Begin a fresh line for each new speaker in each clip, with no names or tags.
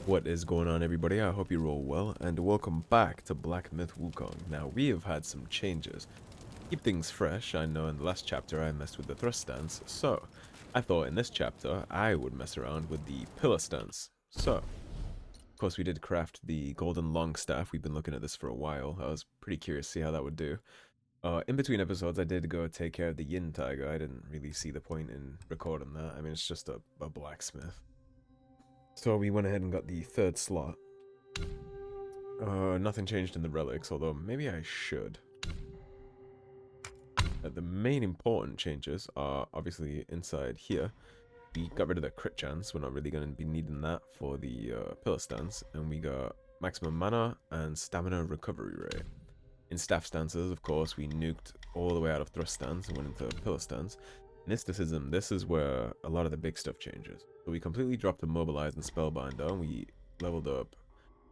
What is going on, everybody? I hope you're all well, and welcome back to Black Myth Wukong. Now, we have had some changes. Keep things fresh. I know in the last chapter I messed with the thrust stance, so I thought in this chapter I would mess around with the pillar stance. So, of course, we did craft the golden long staff. We've been looking at this for a while. I was pretty curious to see how that would do. In between episodes, I did go take care of the yin tiger. I didn't really see the point in recording that. I mean, it's just a blacksmith. So we went ahead and got the third slot. Nothing changed in the relics, although maybe I should. The main important changes are obviously inside here. We got rid of the crit chance. We're not really going to be needing that for the pillar stance. And we got maximum mana and stamina recovery rate. In staff stances, of course, we nuked all the way out of thrust stance and went into pillar stance. Mysticism, this is where a lot of the big stuff changes. So we completely dropped Immobilize and Spellbinder, and we leveled up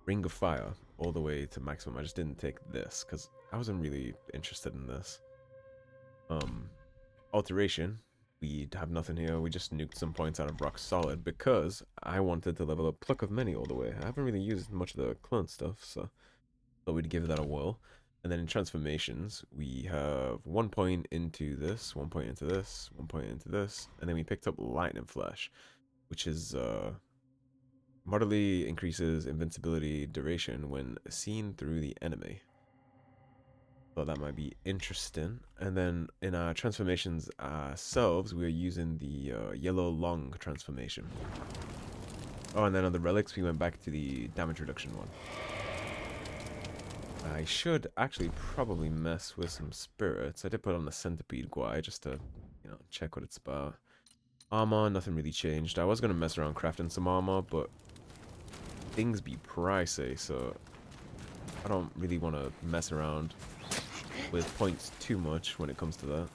Ring of Fire all the way to maximum. I just didn't take this, because I wasn't really interested in this. Alteration, we have nothing here. We just nuked some points out of Rock Solid, because I wanted to level up Pluck of Many all the way. I haven't really used much of the clone stuff, so thought we'd give that a whirl. And then in transformations, we have 1 point into this, 1 point into this, 1 point into this, and then we picked up Lightning Flash, which is moderately increases invincibility duration when seen through the enemy. Thought that might be interesting. And then in our transformations ourselves, we're using the yellow long transformation. Oh, and then on the relics, we went back to the damage reduction one. I should actually probably mess with some spirits. I did put on the centipede guy just to, check what it's about. Armor, nothing really changed. I was going to mess around crafting some armor, but things be pricey, so I don't really want to mess around with points too much when it comes to that.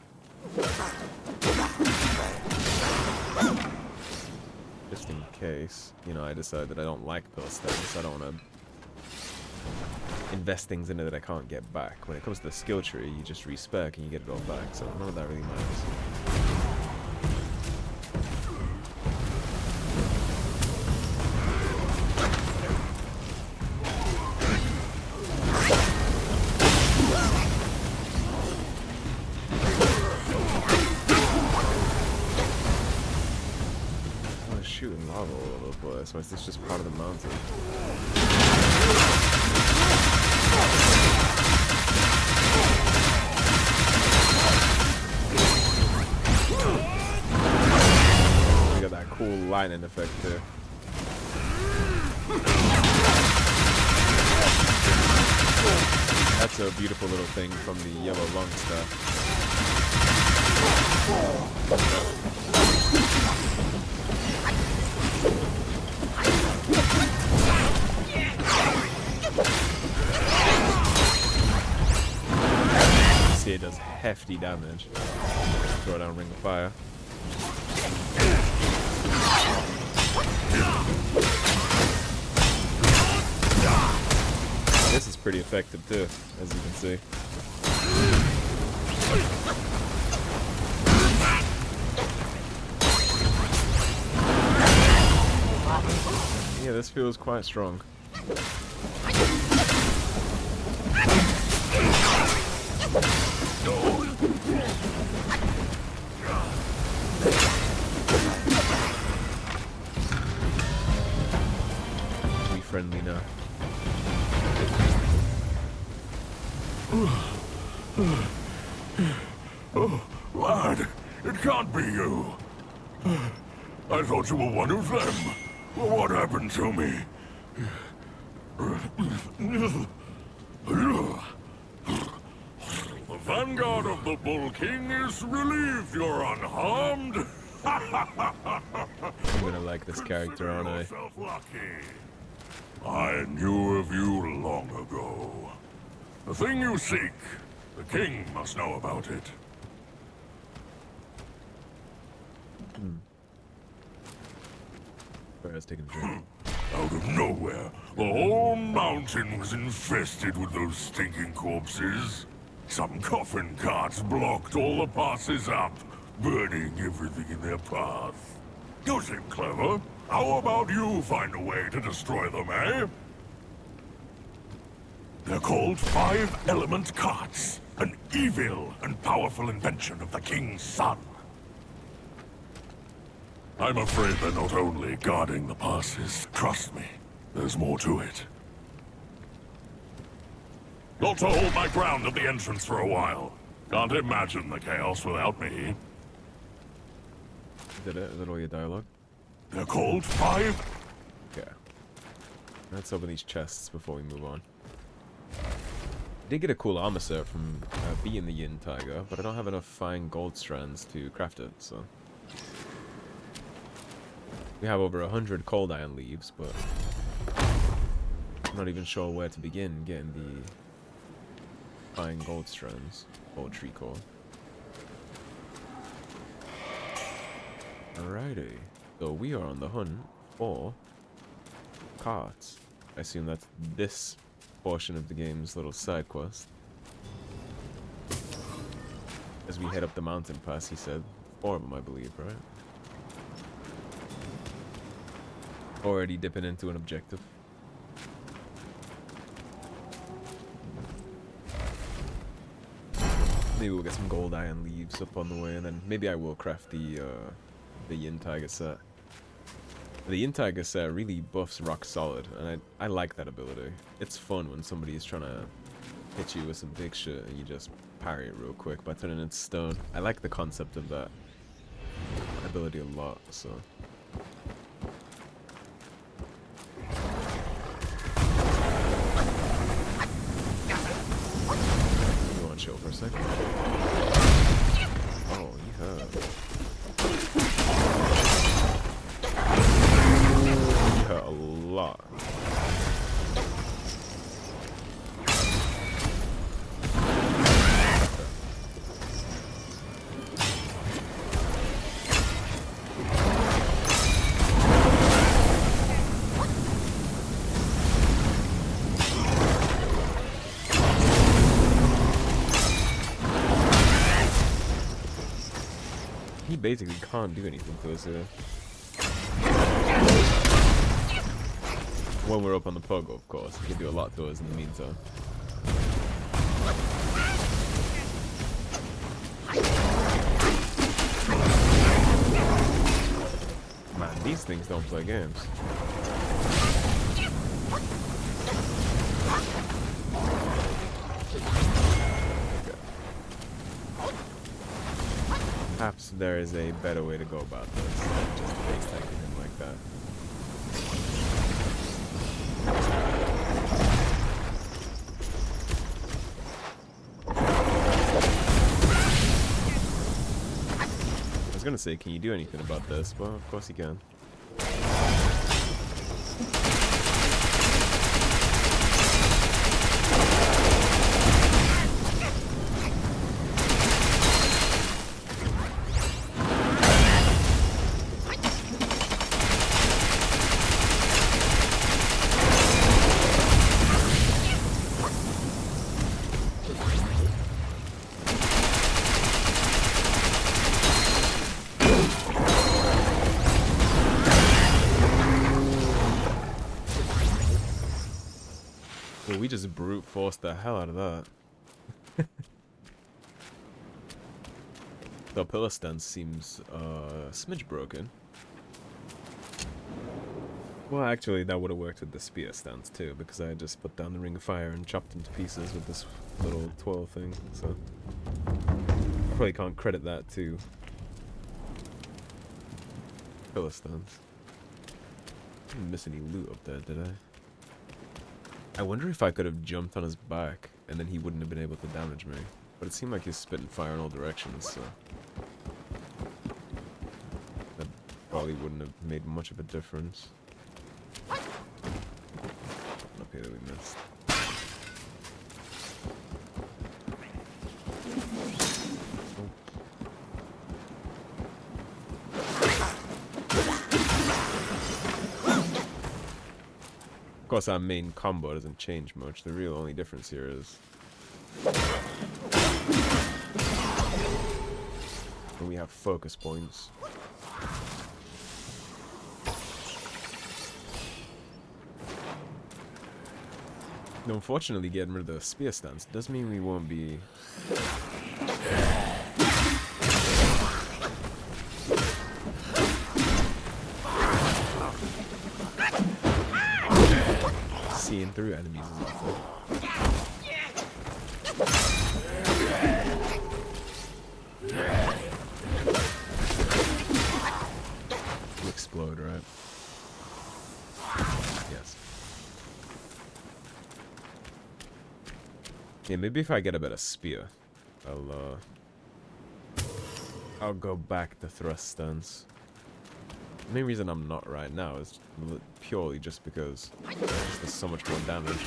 Just in case, I decide that I don't like pillar stance. I don't want to invest things in it that I can't get back. When it comes to the skill tree, you just respec and you get it all back, so none of that really matters. Oh, shooting lava all over the place. Is this just part of the mountain? We got that cool lightning effect there. That's a beautiful little thing from the yellow long stuff. See, it does hefty damage. Throw down Ring of Fire. This is pretty effective too, as you can see. Yeah, this feels quite strong. Be friendly now.
Oh, lad, it can't be you. I thought you were one of them. What happened to me? The vanguard of the Bull King is relieved you're unharmed.
I'm gonna like this character, aren't I?
Lucky. I knew of you long ago. The thing you seek, the king must know about it.
Bear's taking a drink.
Out of nowhere, the whole mountain was infested with those stinking corpses. Some coffin carts blocked all the passes up, burning everything in their path. You seem clever. How about you find a way to destroy them, eh? They're called 5-element carts, an evil and powerful invention of the king's son. I'm afraid they're not only guarding the passes. Trust me, there's more to it. Got to hold my ground at the entrance for a while. Can't imagine the chaos without me.
Is that all your dialogue?
They're called 5...
Okay. Let's open these chests before we move on. I did get a cool armor set from being the Yin Tiger, but I don't have enough fine gold strands to craft it, so... We have over 100 cold iron leaves, but... I'm not even sure where to begin getting the fine gold strands, or tree core. Alrighty. So we are on the hunt for carts. I assume that's this portion of the game's little side quest. As we head up the mountain pass, he said. 4 of them, I believe, right? Already dipping into an objective. Maybe we'll get some gold iron leaves up on the way, and then maybe I will craft the Yin Tiger set. The Yin Tiger set really buffs rock solid, and I like that ability. It's fun when somebody is trying to hit you with some big shit and you just parry it real quick by turning it stone. I like the concept of that ability a lot, so... You want to chill for a second? Oh, yeah. Hurt a lot. He basically can't do anything to us here. When we're up on the pogo, of course. He can do a lot to us in the meantime. Man, these things don't play games. Perhaps there is a better way to go about this than just face tagging him like that. I was gonna say, can you do anything about this? Well, of course you can. We just brute forced the hell out of that. The pillar stance seems a smidge broken. Well, actually, that would have worked with the spear stance too, because I just put down the ring of fire and chopped into pieces with this little twirl thing. So I probably can't credit that to pillar stance. I didn't miss any loot up there, did I? I wonder if I could have jumped on his back and then he wouldn't have been able to damage me. But it seemed like he's spitting fire in all directions, so... that probably wouldn't have made much of a difference. Up here that we missed. Of course, our main combo doesn't change much. The real only difference here is when we have focus points. Unfortunately, getting rid of the spear stance does mean we won't be... seeing through enemies as often. Will explode, right? Yes. Yeah, maybe if I get a better spear, I'll go back to thrust stance. The main reason I'm not right now is purely just because there's so much more damage.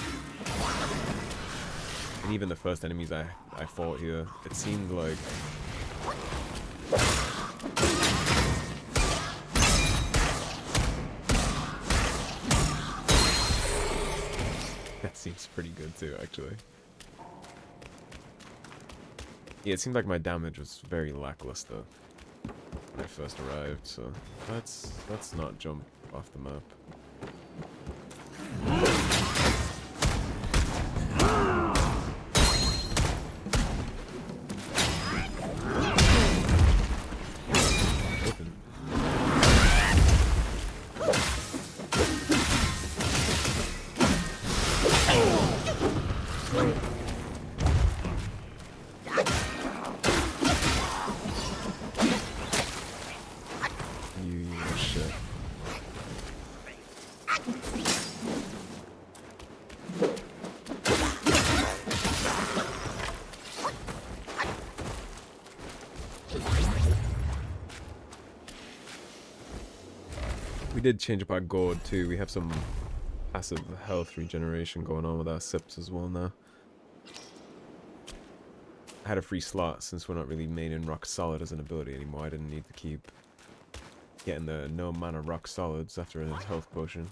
And even the first enemies I fought here, it seemed like... that seems pretty good too, actually. Yeah, it seemed like my damage was very lackluster when I first arrived, so let's not jump off the map. Open. Shit. We did change up our gourd too. We have some passive health regeneration going on with our sips as well now. I had a free slot since we're not really maining rock solid as an ability anymore. I didn't need to keep getting the no mana rock solids after a health potion.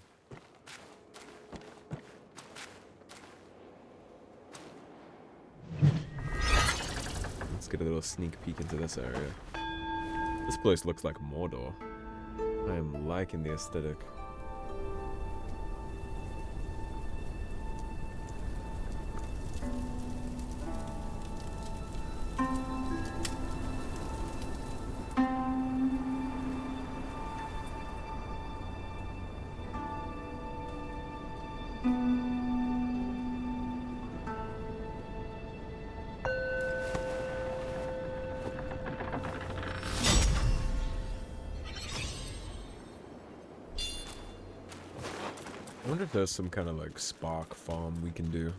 Let's get a little sneak peek into this area. This place looks like Mordor. I am liking the aesthetic. I wonder if there's some kind of like spark farm we can do.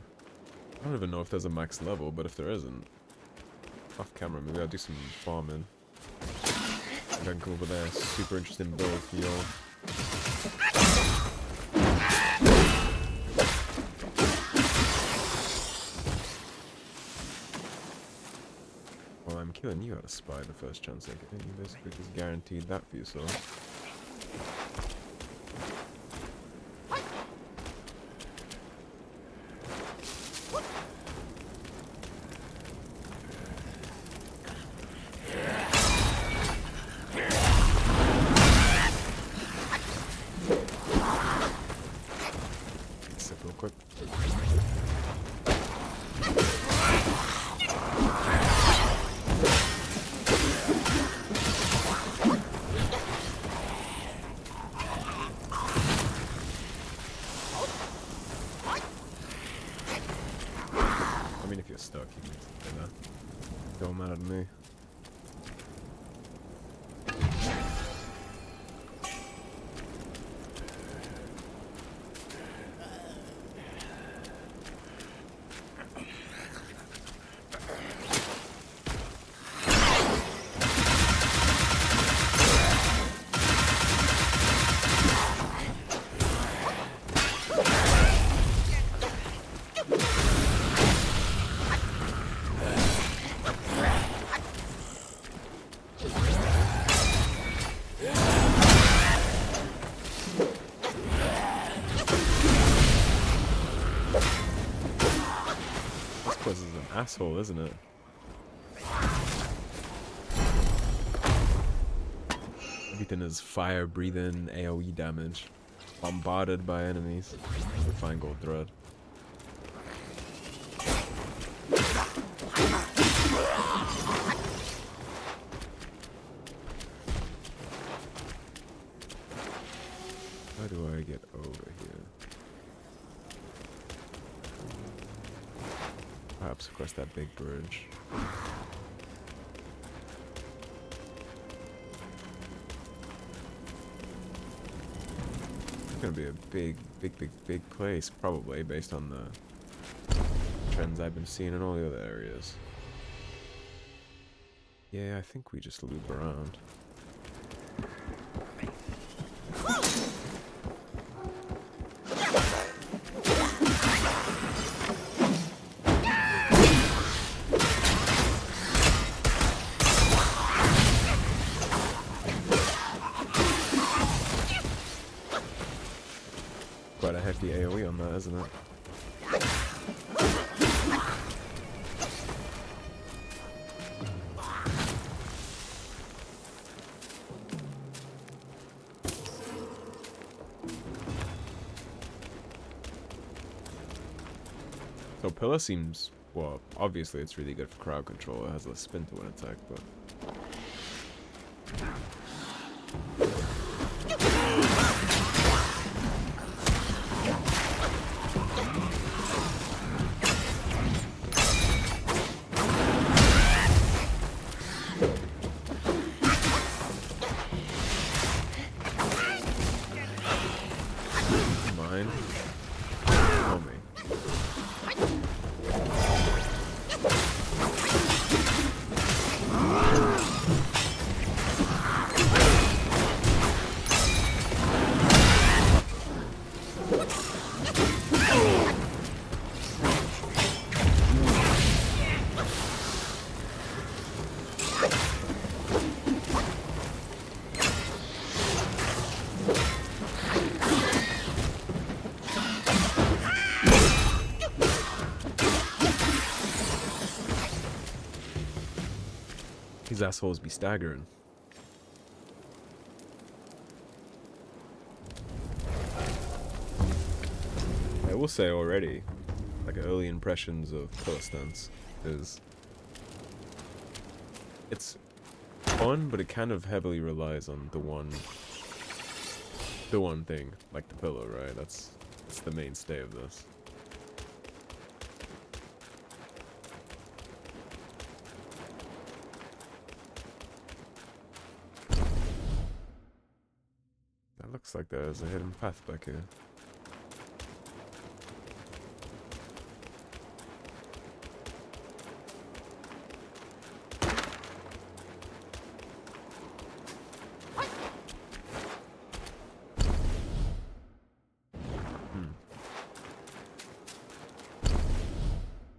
I don't even know if there's a max level, but if there isn't, off camera maybe I'll do some farming. I can come over there, super interesting build for y'all. Well, I'm killing you out of spy the first chance I get. You basically just guaranteed that for yourself. Real quick. I mean, if you're stuck, you can, you know, don't matter to me. This is an asshole, isn't it? Everything is fire breathing AoE damage. Bombarded by enemies with fine gold thread. How do I get over here? Perhaps across that big bridge. It's gonna be a big place, probably, based on the trends I've been seeing in all the other areas. Yeah, I think we just loop around. Quite a hefty AoE on that, isn't it? So Pillar seems, well, obviously it's really good for crowd control. It has a spin to an attack, but mine. Oh me. These assholes be staggering. I will say already, like early impressions of Pillar Stance is it's fun, but it kind of heavily relies on the one thing, like the pillow, right? That's the mainstay of this. Looks like there's a hidden path back here.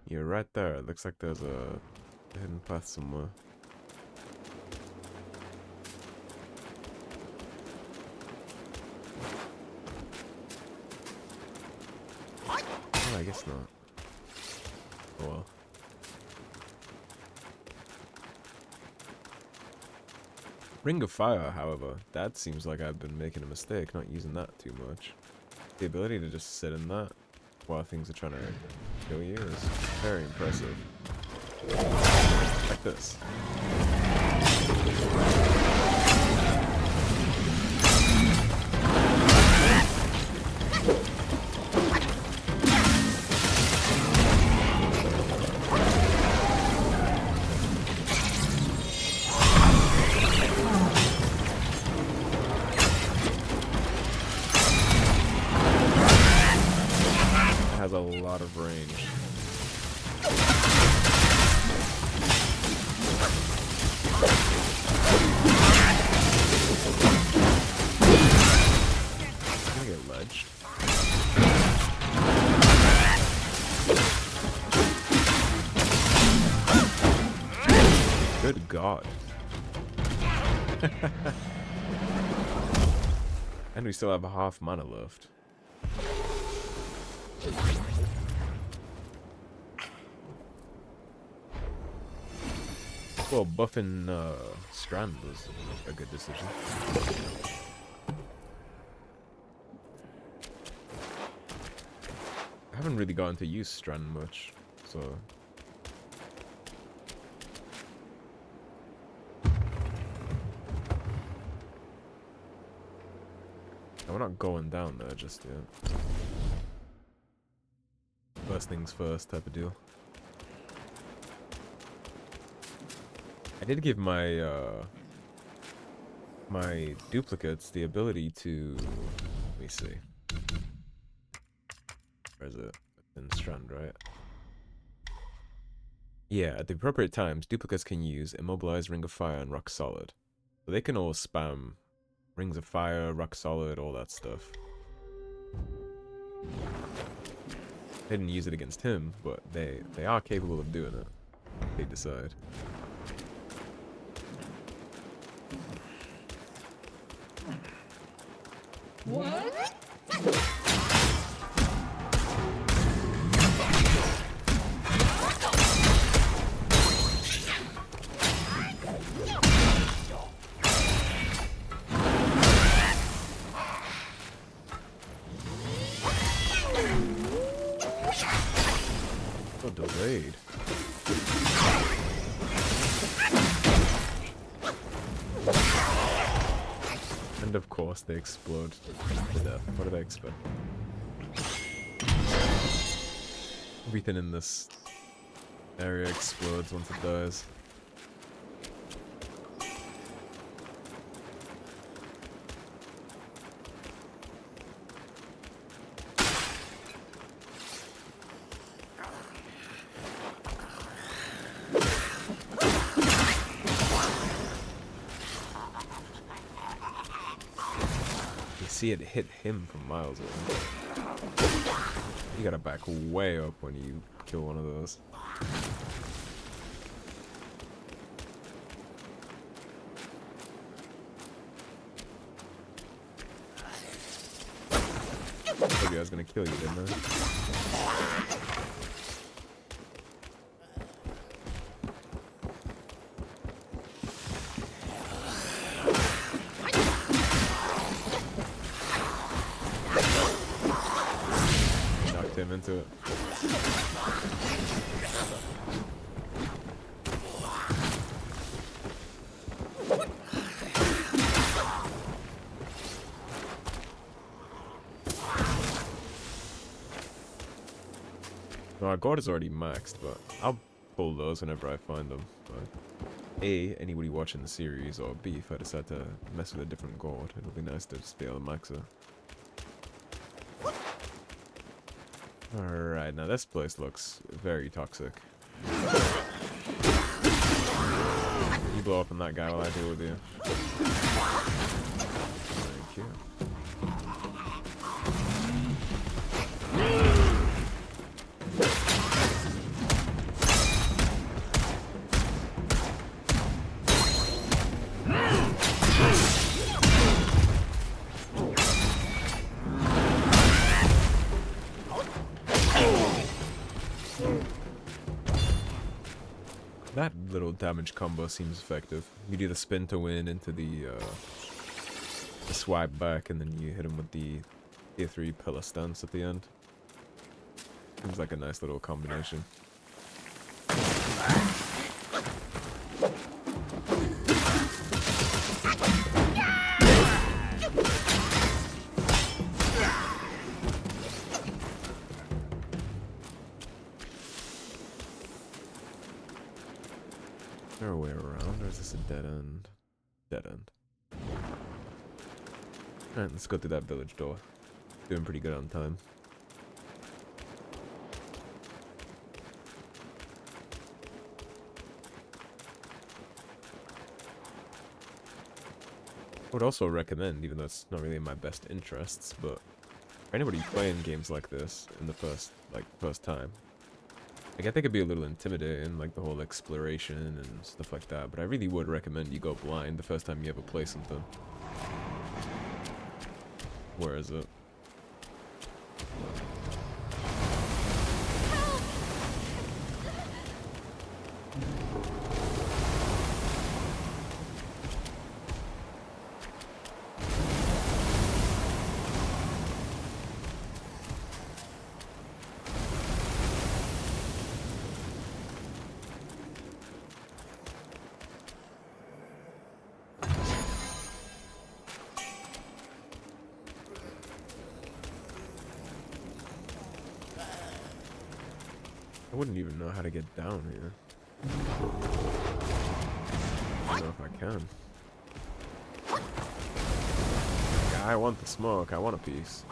You're right there. It looks like there's a hidden path somewhere. I guess not. Oh well. Ring of Fire, however, that seems like I've been making a mistake not using that too much. The ability to just sit in that while things are trying to kill you is very impressive. Like this. Has a lot of range. Can I get ledged? Good God. And we still have a half mana left. Well, buffing Strand was a good decision. I haven't really gotten to use Strand much, so we're not going down there just yet. First things first type of deal. I did give my my duplicates the ability to, let me see. Where is it? It's in Strand, right? Yeah, at the appropriate times, duplicates can use Immobilize, Ring of Fire, and Rock Solid. So they can all spam Rings of Fire, Rock Solid, all that stuff. They didn't use it against him, but they are capable of doing it. If they decide.
What?
So delayed. And of course they explode to death. What did I expect? Everything in this area explodes once it dies. See it hit him from miles away. You gotta back way up when you kill one of those. I told you I was gonna kill you, didn't I? Knocked him into it. No, our guard is already maxed, but I'll pull those whenever I find them. But A, anybody watching the series, or B, if I decide to mess with a different guard, it'll be nice to just be able to max it. Alright, now this place looks very toxic. You blow up on that guy while I deal with you. Thank you. That little damage combo seems effective. You do the spin to win into the swipe back, and then you hit him with the tier 3 pillar stance at the end. Seems like a nice little combination. Is there a way around, or is this a dead end? Dead end. Alright, let's go through that village door. Doing pretty good on time. I would also recommend, even though it's not really in my best interests, but for anybody playing games like this in the first time, like, I think it'd be a little intimidating, like the whole exploration and stuff like that, but I really would recommend you go blind the first time you ever play something. Where is it? I wouldn't even know how to get down here. I don't know if I can. Yeah, I want the smoke. I want a piece.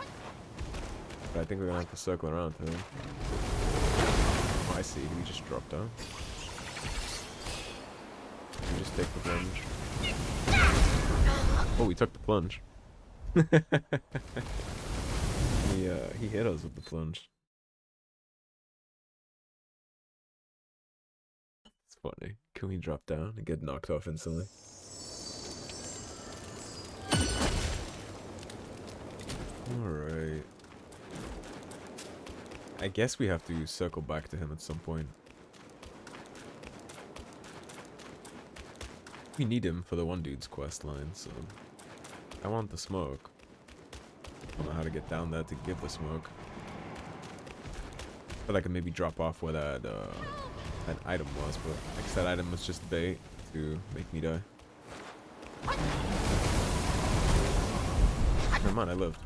But I think we're gonna have to circle around to him. Oh, I see. We just dropped down. We just take the plunge. Oh, we took the plunge. He hit us with the plunge. It's funny. Can we drop down and get knocked off instantly? Alright. I guess we have to circle back to him at some point. We need him for the one dude's quest line, so I want the smoke. I don't know how to get down there to get the smoke. But I could maybe drop off where that item was, but I guess that item was just bait to make me die. Never mind, I lived.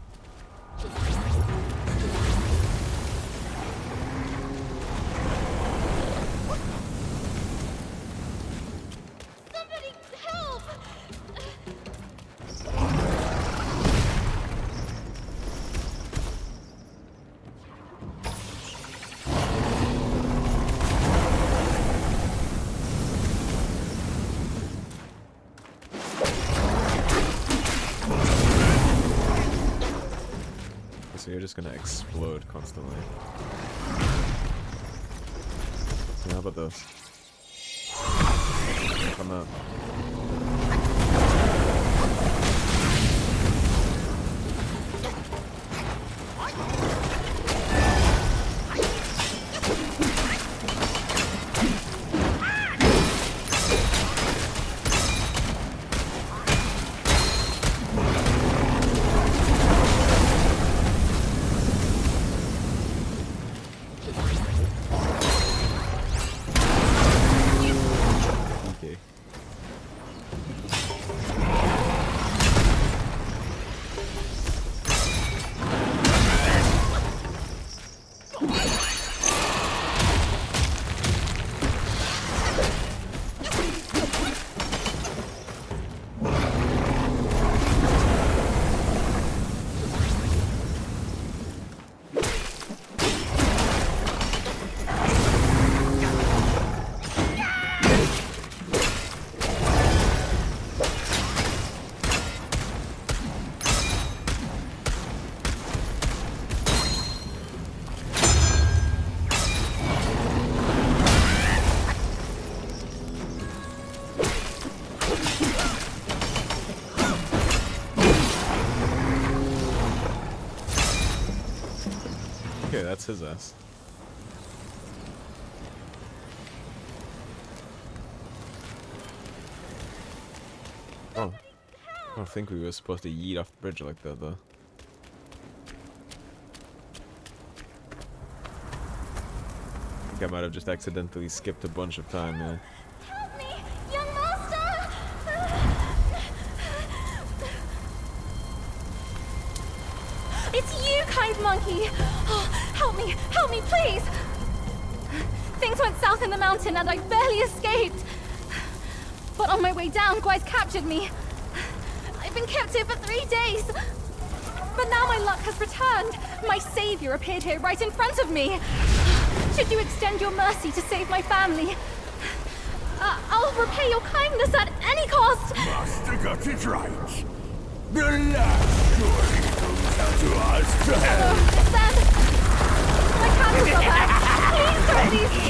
So you're just gonna explode constantly. Yeah, how about this? Come up. Okay, that's his ass. Oh, I don't think we were supposed to yeet off the bridge like that, though. I think I might have just accidentally skipped a bunch of time, yeah.
Help me, young master! It's you, kind monkey! Oh, help me, please! Things went south in the mountain and I barely escaped. But on my way down, guys captured me. I've been kept here for 3 days. But now my luck has returned. My savior appeared here right in front of me. Should you extend your mercy to save my family, I'll repay your kindness at any cost.
Master got it right. The last story goes out to us to help.
Then, my candles are back. Please don't leave me.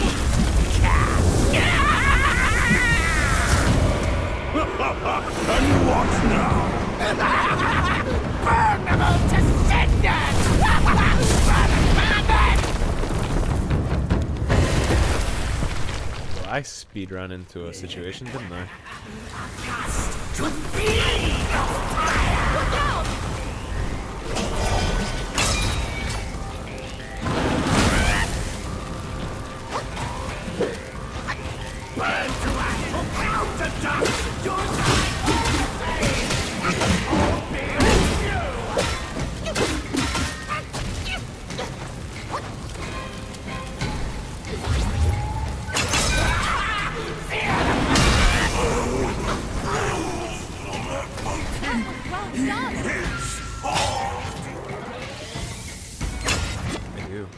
And what now?
Burn them all to cinders!
Well, I speedrun into a situation, didn't I?
To feed the fire!
Look out!
Burn to ash! Down to dust! Your time!
you.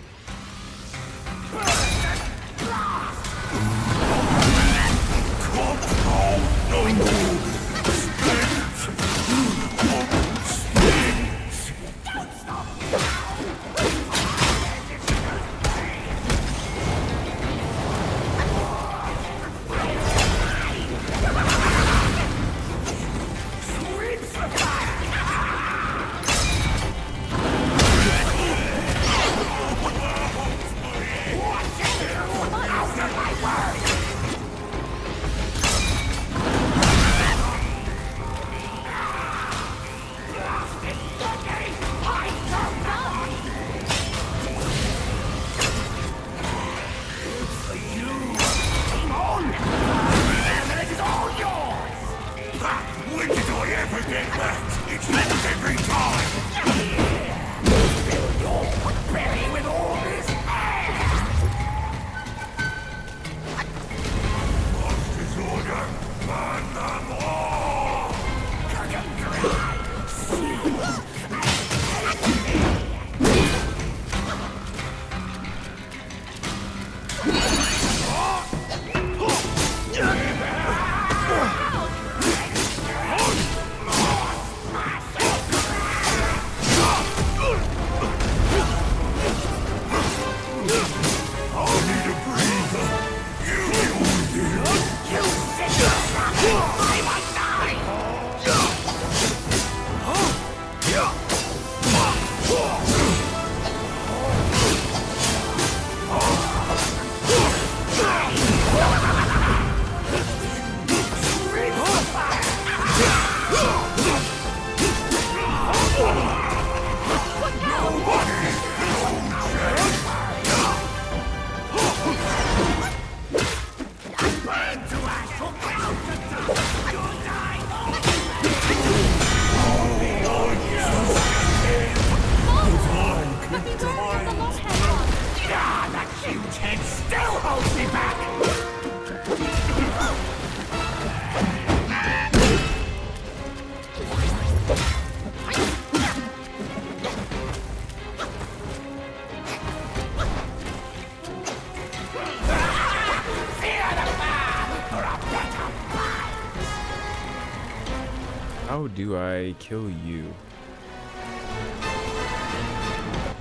How do I kill you?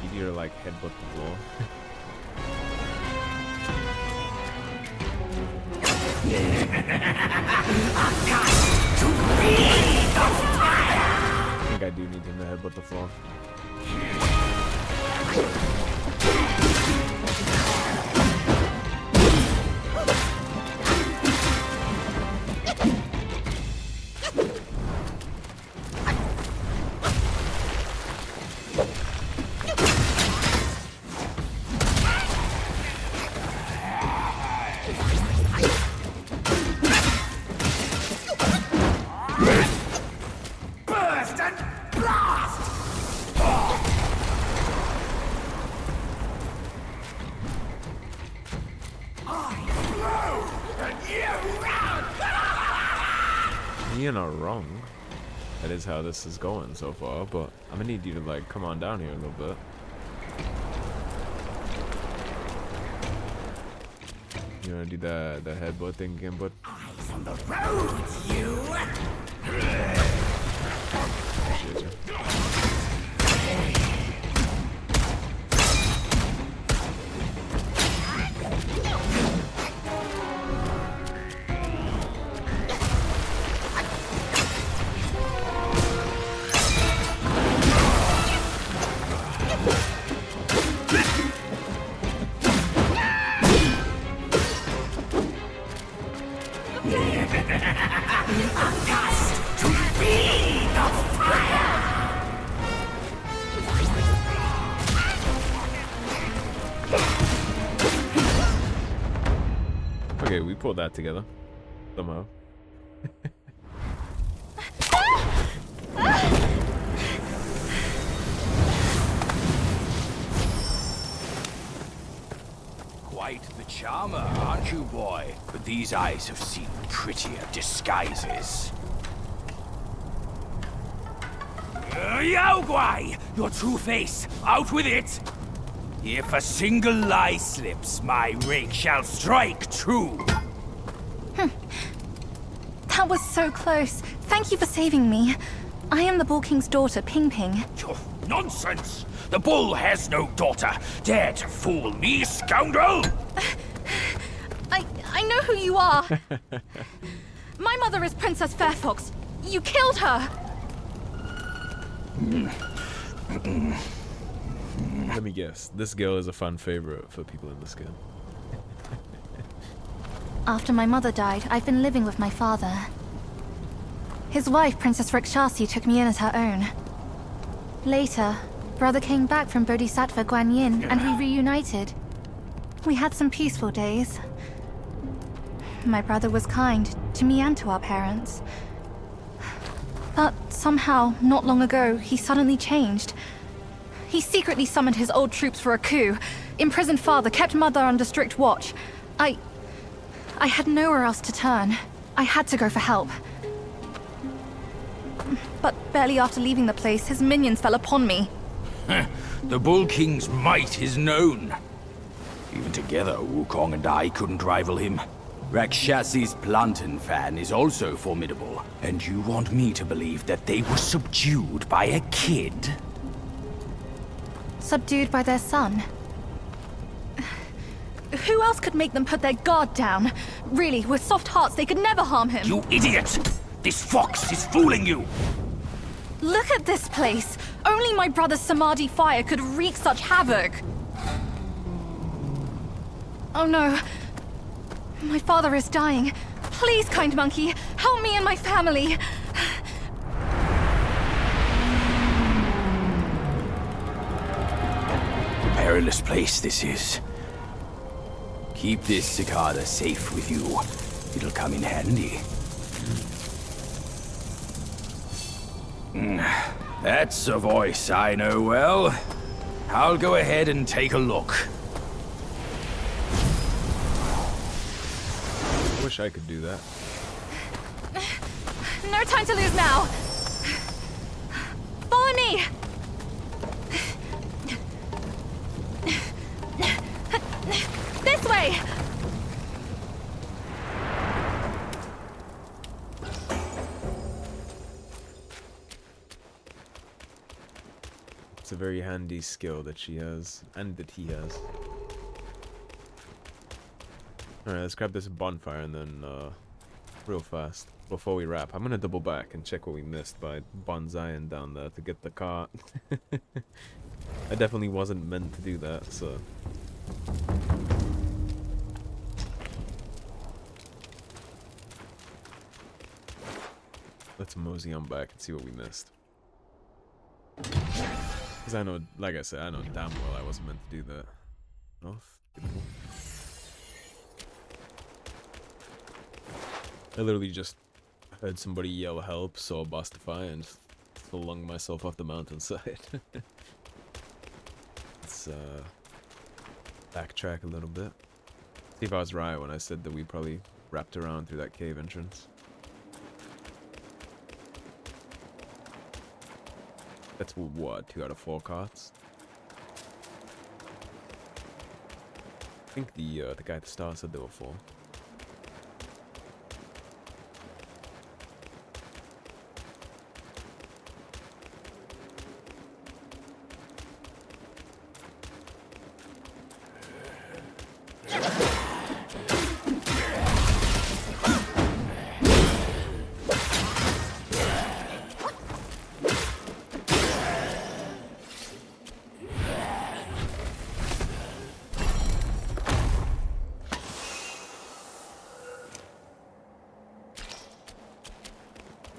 You need to like headbutt the floor. I think I do need him to headbutt the floor. You're not wrong. That is how this is going so far, but I'm gonna need you to like come on down here a little bit. You wanna do the headbutt thing again, bud?
Eyes on the road, you!
Appreciate you. Okay, we pulled that together somehow.
Quite the charmer, aren't you, boy? But these eyes have seen prettier disguises. Yao Guai! Your true face! Out with it! If a single lie slips, my rake shall strike true.
That was so close. Thank you for saving me. I am the Bull King's daughter, Ping Ping.
Oh, nonsense! The bull has no daughter. Dare to fool me, scoundrel!
I know who you are. My mother is Princess Fairfox. You killed her.
Let me guess. This girl is a fan favorite for people in this game.
After my mother died, I've been living with my father. His wife, Princess Rikshasi, took me in as her own. Later, brother came back from Bodhisattva Guanyin, and we reunited. We had some peaceful days. My brother was kind to me and to our parents. But somehow, not long ago, he suddenly changed. He secretly summoned his old troops for a coup, imprisoned father, kept mother under strict watch. I had nowhere else to turn. I had to go for help. But barely after leaving the place, his minions fell upon me.
The Bull King's might is known. Even together, Wukong and I couldn't rival him. Rakshasi's plantain fan is also formidable. And you want me to believe that they were subdued by a kid?
Subdued by their son. Who else could make them put their guard down? Really, with soft hearts, they could never harm him.
You idiot! This fox is fooling you!
Look at this place. Only my brother's Samadhi fire could wreak such havoc. Oh no. My father is dying. Please, kind monkey, help me and my family.
Perilous place this is. Keep this cicada safe with you. It'll come in handy. That's a voice I know well. I'll go ahead and take a look.
I wish I could do that.
No time to lose now. Follow me. This way.
It's a very handy skill that she has, and that he has. Alright, let's grab this bonfire and then, real fast, before we wrap, I'm gonna double back and check what we missed by bonsaiing down there to get the cart. I definitely wasn't meant to do that, so... Let's mosey on back and see what we missed. Because I know, like I said, I know damn well I wasn't meant to do that. North? Beautiful. I literally just heard somebody yell help, saw a boss to fire, and flung myself off the mountainside. Let's backtrack a little bit. See if I was right when I said that we probably wrapped around through that cave entrance. That's what, 2 out of 4 carts? I think the guy at the start said there were 4.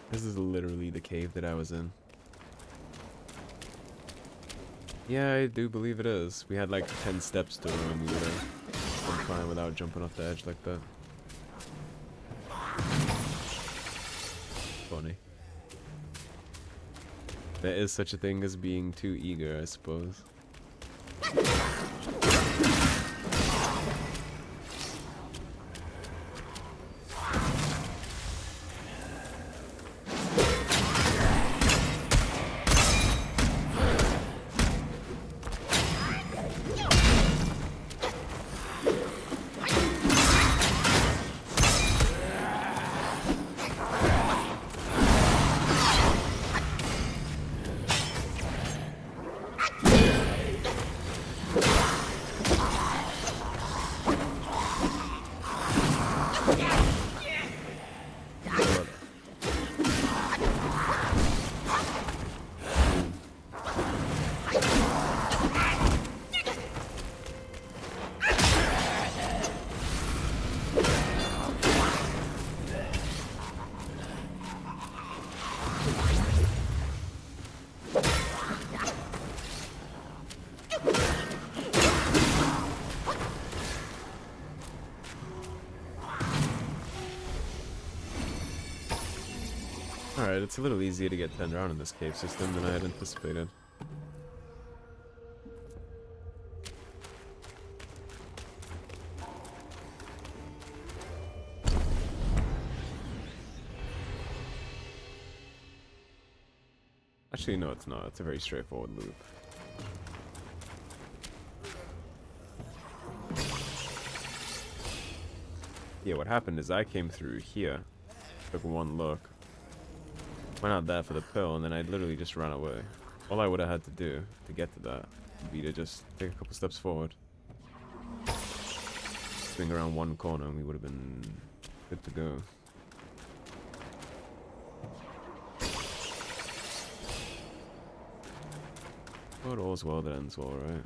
This is literally the cave that I was in. Yeah, I do believe it is. We had like 10 steps to it and we would have been fine without jumping off the edge like that. Funny. There is such a thing as being too eager, I suppose. Alright, it's a little easier to get turned around in this cave system than I had anticipated. Actually, no, it's not. It's a very straightforward loop. Yeah, what happened is I came through here, took one look, went out there for the pill, and then I literally just ran away. All I would have had to do to get to that would be to just take a couple steps forward, swing around one corner, and we would have been good to go. But all's well that ends well, right?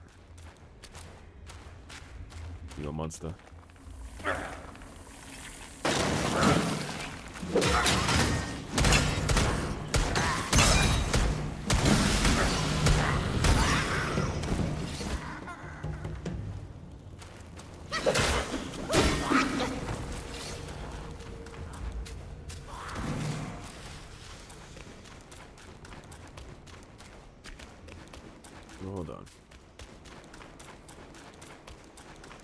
You a monster. Hold on.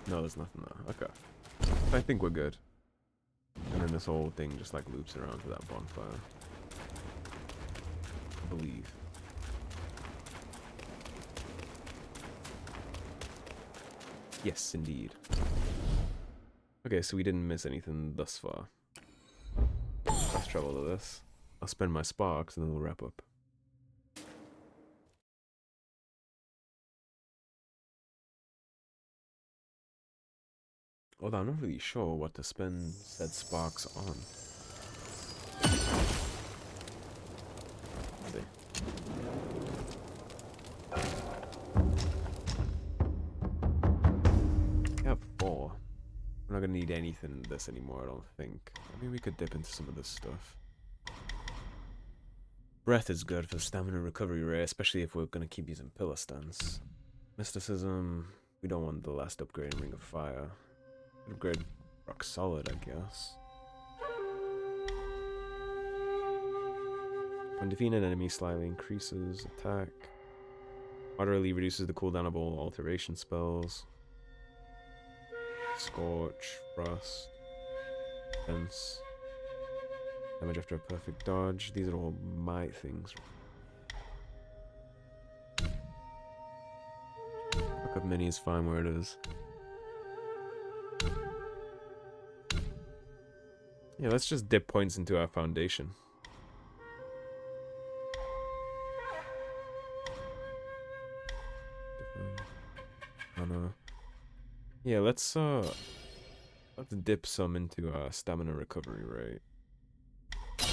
No, there's nothing there. Okay. I think we're good. And then this whole thing just like loops around to that bonfire. I believe. Yes, indeed. Okay, so we didn't miss anything thus far. Let's travel to this. I'll spend my sparks and then we'll wrap up. Although I'm not really sure what to spend said sparks on. Let's see. I have 4. We're not gonna need anything in this anymore, I don't think. I mean, we could dip into some of this stuff. Breath is good for stamina recovery rate, especially if we're gonna keep using pillar stance. Mysticism, we don't want the last upgrade in Ring of Fire. Upgrade rock solid, I guess. When defeating an enemy, slightly increases attack. Moderately reduces the cooldown of all alteration spells. Scorch, Frost, Fence. Damage after a perfect dodge. These are all my things. Look up mini is fine where it is. Yeah, let's just dip points into our foundation. Oh no. Yeah, let's dip some into our stamina recovery rate. The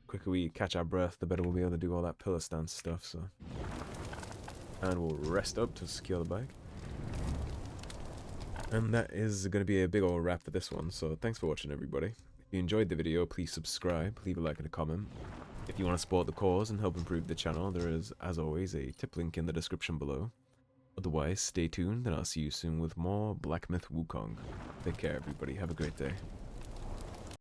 quicker we catch our breath, the better we'll be able to do all that pillar stance stuff, so. And we'll rest up to secure the bike. And that is going to be a big old wrap for this one, so thanks for watching everybody. If you enjoyed the video, please subscribe, leave a like and a comment. If you want to support the cause and help improve the channel, there is, as always, a tip link in the description below. Otherwise, stay tuned and I'll see you soon with more Black Myth Wukong. Take care everybody, have a great day.